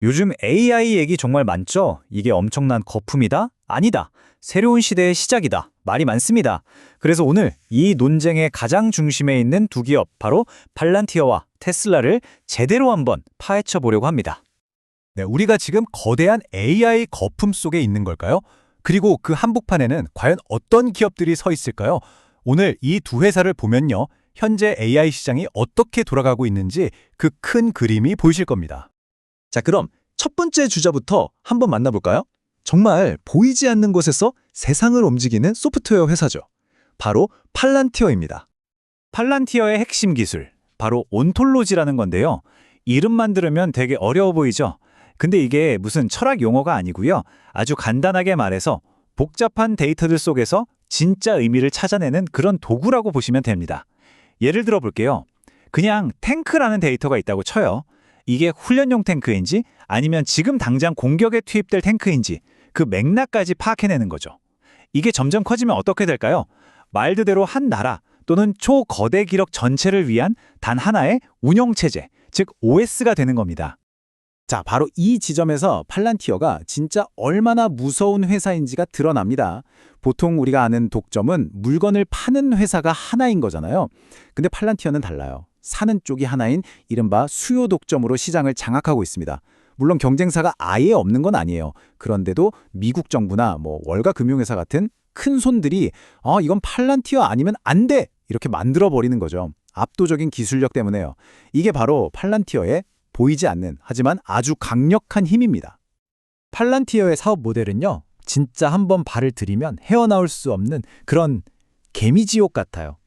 요즘 AI 얘기 정말 많죠? 이게 엄청난 거품이다? 아니다. 새로운 시대의 시작이다. 말이 많습니다. 그래서 오늘 이 논쟁의 가장 중심에 있는 두 기업, 바로 팔란티어와 테슬라를 제대로 한번 파헤쳐 보려고 합니다. 네, 우리가 지금 거대한 AI 거품 속에 있는 걸까요? 그리고 그 한복판에는 과연 어떤 기업들이 서 있을까요? 오늘 이 두 회사를 보면요, 현재 AI 시장이 어떻게 돌아가고 있는지 그 큰 그림이 보이실 겁니다. 자, 그럼 첫 번째 주자부터 한번 만나볼까요? 정말 보이지 않는 곳에서 세상을 움직이는 소프트웨어 회사죠. 바로 팔란티어입니다. 팔란티어의 핵심 기술, 바로 온톨로지라는 건데요. 이름만 들으면 되게 어려워 보이죠? 근데 이게 무슨 철학 용어가 아니고요. 아주 간단하게 말해서 복잡한 데이터들 속에서 진짜 의미를 찾아내는 그런 도구라고 보시면 됩니다. 예를 들어 볼게요. 그냥 탱크라는 데이터가 있다고 쳐요. 이게 훈련용 탱크인지 아니면 지금 당장 공격에 투입될 탱크인지 그 맥락까지 파악해내는 거죠. 이게 점점 커지면 어떻게 될까요? 말 그대로 한 나라 또는 초거대 기록 전체를 위한 단 하나의 운영체제, 즉 OS가 되는 겁니다. 자, 바로 이 지점에서 팔란티어가 진짜 얼마나 무서운 회사인지가 드러납니다. 보통 우리가 아는 독점은 물건을 파는 회사가 하나인 거잖아요. 근데 팔란티어는 달라요. 사는 쪽이 하나인 이른바 수요 독점으로 시장을 장악하고 있습니다. 물론 경쟁사가 아예 없는 건 아니에요. 그런데도 미국 정부나 월가 금융회사 같은 큰 손들이 이건 팔란티어 아니면 안 돼! 이렇게 만들어버리는 거죠. 압도적인 기술력 때문에요. 이게 바로 팔란티어의 보이지 않는 하지만 아주 강력한 힘입니다. 팔란티어의 사업 모델은요, 진짜 한번 발을 들이면 헤어나올 수 없는 그런 개미지옥 같아요.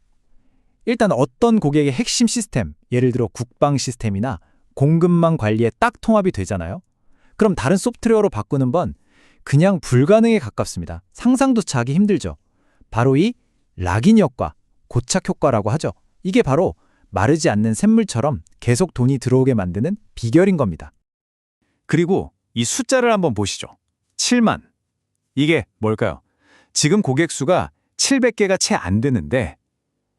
일단 어떤 고객의 핵심 시스템, 예를 들어 국방 시스템이나 공급망 관리에 딱 통합이 되잖아요. 그럼 다른 소프트웨어로 바꾸는 건 그냥 불가능에 가깝습니다. 상상조차 하기 힘들죠. 바로 이 락인 효과, 고착 효과라고 하죠. 이게 바로 마르지 않는 샘물처럼 계속 돈이 들어오게 만드는 비결인 겁니다. 그리고 이 숫자를 한번 보시죠. 7만. 이게 뭘까요? 지금 고객 수가 700개가 채 안 되는데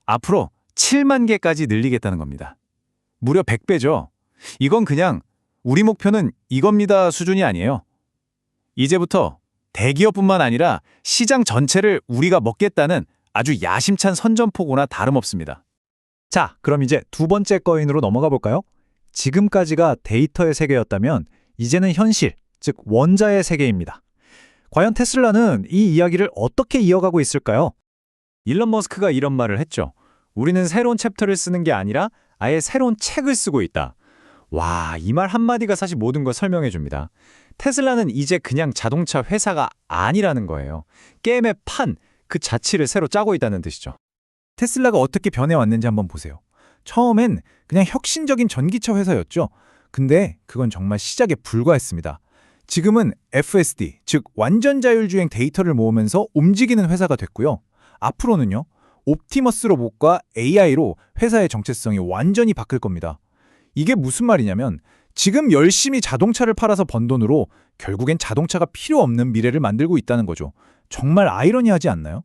앞으로 7만 개까지 늘리겠다는 겁니다. 무려 100배죠. 이건 그냥 우리 목표는 이겁니다 수준이 아니에요. 이제부터 대기업뿐만 아니라 시장 전체를 우리가 먹겠다는 아주 야심찬 선전포고나 다름없습니다. 자, 그럼 이제 두 번째 거인으로 넘어가 볼까요? 지금까지가 데이터의 세계였다면 이제는 현실, 즉 원자의 세계입니다. 과연 테슬라는 이 이야기를 어떻게 이어가고 있을까요? 일론 머스크가 이런 말을 했죠. 우리는 새로운 챕터를 쓰는 게 아니라 아예 새로운 책을 쓰고 있다. 와, 이 말 한마디가 사실 모든 걸 설명해 줍니다. 테슬라는 이제 그냥 자동차 회사가 아니라는 거예요. 게임의 판, 그 자체를 새로 짜고 있다는 뜻이죠. 테슬라가 어떻게 변해왔는지 한번 보세요. 처음엔 그냥 혁신적인 전기차 회사였죠. 근데 그건 정말 시작에 불과했습니다. 지금은 FSD, 즉 완전 자율주행 데이터를 모으면서 움직이는 회사가 됐고요. 앞으로는요, 옵티머스 로봇과 AI로 회사의 정체성이 완전히 바뀔 겁니다. 이게 무슨 말이냐면 지금 열심히 자동차를 팔아서 번 돈으로 결국엔 자동차가 필요 없는 미래를 만들고 있다는 거죠. 정말 아이러니하지 않나요?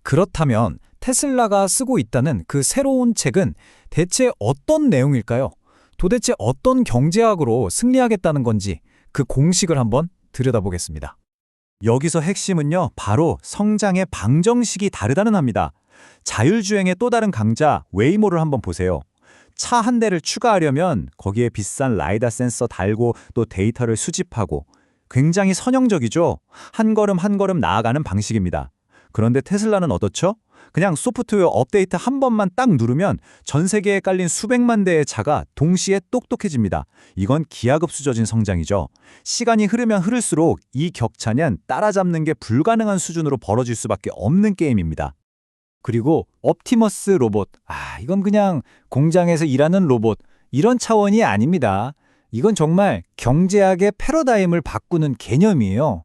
그렇다면 테슬라가 쓰고 있다는 그 새로운 책은 대체 어떤 내용일까요? 도대체 어떤 경제학으로 승리하겠다는 건지 그 공식을 한번 들여다보겠습니다. 여기서 핵심은요, 바로 성장의 방정식이 다르다는 합니다. 자율주행의 또 다른 강자 웨이모를 한번 보세요. 차 한 대를 추가하려면 거기에 비싼 라이다 센서 달고 또 데이터를 수집하고 굉장히 선형적이죠. 한 걸음 한 걸음 나아가는 방식입니다. 그런데 테슬라는 어떻죠? 그냥 소프트웨어 업데이트 한 번만 딱 누르면 전 세계에 깔린 수백만 대의 차가 동시에 똑똑해집니다. 이건 기하급수적인 성장이죠. 시간이 흐르면 흐를수록 이 격차는 따라잡는 게 불가능한 수준으로 벌어질 수밖에 없는 게임입니다. 그리고 옵티머스 로봇, 이건 그냥 공장에서 일하는 로봇, 이런 차원이 아닙니다. 이건 정말 경제학의 패러다임을 바꾸는 개념이에요.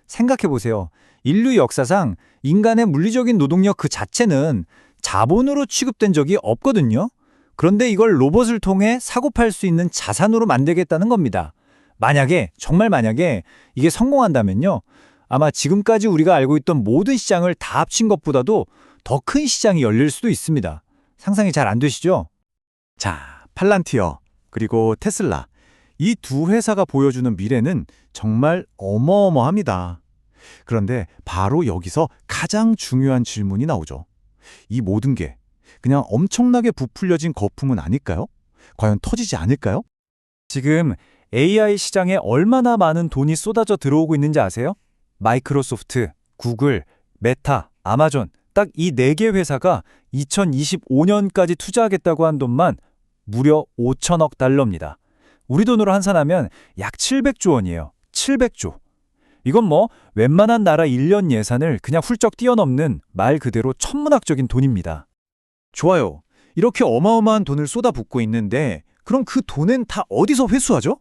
생각해보세요. 인류 역사상 인간의 물리적인 노동력 그 자체는 자본으로 취급된 적이 없거든요. 그런데 이걸 로봇을 통해 사고팔 수 있는 자산으로 만들겠다는 겁니다. 정말 만약에 이게 성공한다면요, 아마 지금까지 우리가 알고 있던 모든 시장을 다 합친 것보다도 더 큰 시장이 열릴 수도 있습니다. 상상이 잘 안 되시죠? 자, 팔란티어, 그리고 테슬라. 이 두 회사가 보여주는 미래는 정말 어마어마합니다. 그런데 바로 여기서 가장 중요한 질문이 나오죠. 이 모든 게 그냥 엄청나게 부풀려진 거품은 아닐까요? 과연 터지지 않을까요? 지금 AI 시장에 얼마나 많은 돈이 쏟아져 들어오고 있는지 아세요? 마이크로소프트, 구글, 메타, 아마존 딱 이 4개 회사가 2025년까지 투자하겠다고 한 돈만 무려 5천억 달러입니다. 우리 돈으로 환산하면 약 700조 원이에요. 700조. 이건 뭐 웬만한 나라 1년 예산을 그냥 훌쩍 뛰어넘는 말 그대로 천문학적인 돈입니다. 좋아요. 이렇게 어마어마한 돈을 쏟아붓고 있는데 그럼 그 돈은 다 어디서 회수하죠?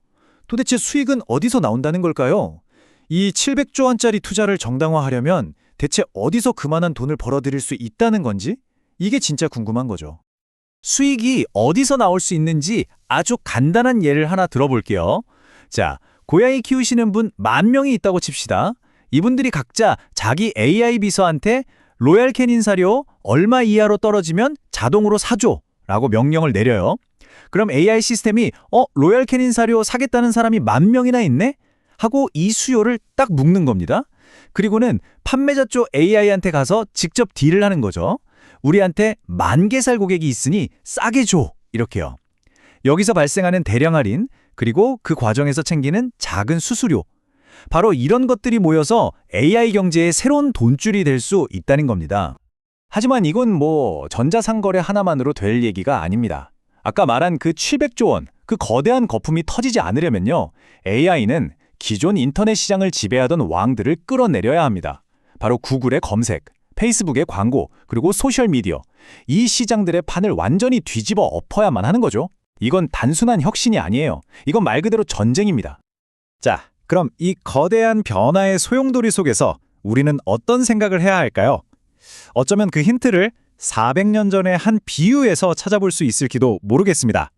도대체 수익은 어디서 나온다는 걸까요? 이 700조 원짜리 투자를 정당화하려면 대체 어디서 그만한 돈을 벌어들일 수 있다는 건지 이게 진짜 궁금한 거죠. 수익이 어디서 나올 수 있는지 아주 간단한 예를 하나 들어볼게요. 자, 고양이 키우시는 분 10,000명이 있다고 칩시다. 이분들이 각자 자기 AI 비서한테 로얄 캐닌 사료 얼마 이하로 떨어지면 자동으로 사줘 라고 명령을 내려요. 그럼 AI 시스템이 로얄 캐닌 사료 사겠다는 사람이 10,000명이나 있네? 하고 이 수요를 딱 묶는 겁니다. 그리고는 판매자 쪽 AI한테 가서 직접 딜을 하는 거죠. 우리한테 10,000개 살 고객이 있으니 싸게 줘. 이렇게요. 여기서 발생하는 대량 할인, 그리고 그 과정에서 챙기는 작은 수수료. 바로 이런 것들이 모여서 AI 경제의 새로운 돈줄이 될 수 있다는 겁니다. 하지만 이건 뭐 전자상거래 하나만으로 될 얘기가 아닙니다. 아까 말한 그 700조 원, 그 거대한 거품이 터지지 않으려면요. AI는 기존 인터넷 시장을 지배하던 왕들을 끌어내려야 합니다. 바로 구글의 검색, 페이스북의 광고, 그리고 소셜미디어. 이 시장들의 판을 완전히 뒤집어 엎어야만 하는 거죠. 이건 단순한 혁신이 아니에요. 이건 말 그대로 전쟁입니다. 자, 그럼 이 거대한 변화의 소용돌이 속에서 우리는 어떤 생각을 해야 할까요? 어쩌면 그 힌트를 400년 전의 한 비유에서 찾아볼 수 있을지도 모르겠습니다.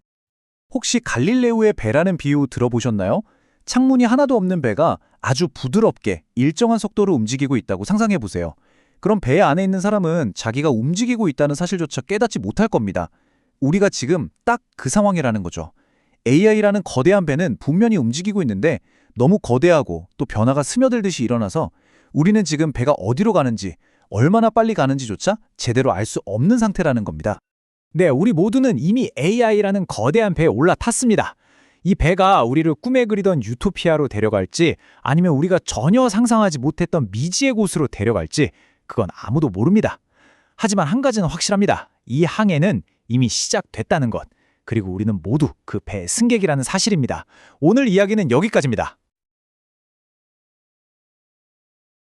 혹시 갈릴레오의 배라는 비유 들어보셨나요? 창문이 하나도 없는 배가 아주 부드럽게 일정한 속도로 움직이고 있다고 상상해 보세요. 그럼 배 안에 있는 사람은 자기가 움직이고 있다는 사실조차 깨닫지 못할 겁니다. 우리가 지금 딱 그 상황이라는 거죠. AI라는 거대한 배는 분명히 움직이고 있는데 너무 거대하고 또 변화가 스며들듯이 일어나서 우리는 지금 배가 어디로 가는지, 얼마나 빨리 가는지조차 제대로 알 수 없는 상태라는 겁니다. 네, 우리 모두는 이미 AI라는 거대한 배에 올라탔습니다. 이 배가 우리를 꿈에 그리던 유토피아로 데려갈지 아니면 우리가 전혀 상상하지 못했던 미지의 곳으로 데려갈지 그건 아무도 모릅니다. 하지만 한 가지는 확실합니다. 이 항해는 이미 시작됐다는 것. 그리고 우리는 모두 그 배의 승객이라는 사실입니다. 오늘 이야기는 여기까지입니다.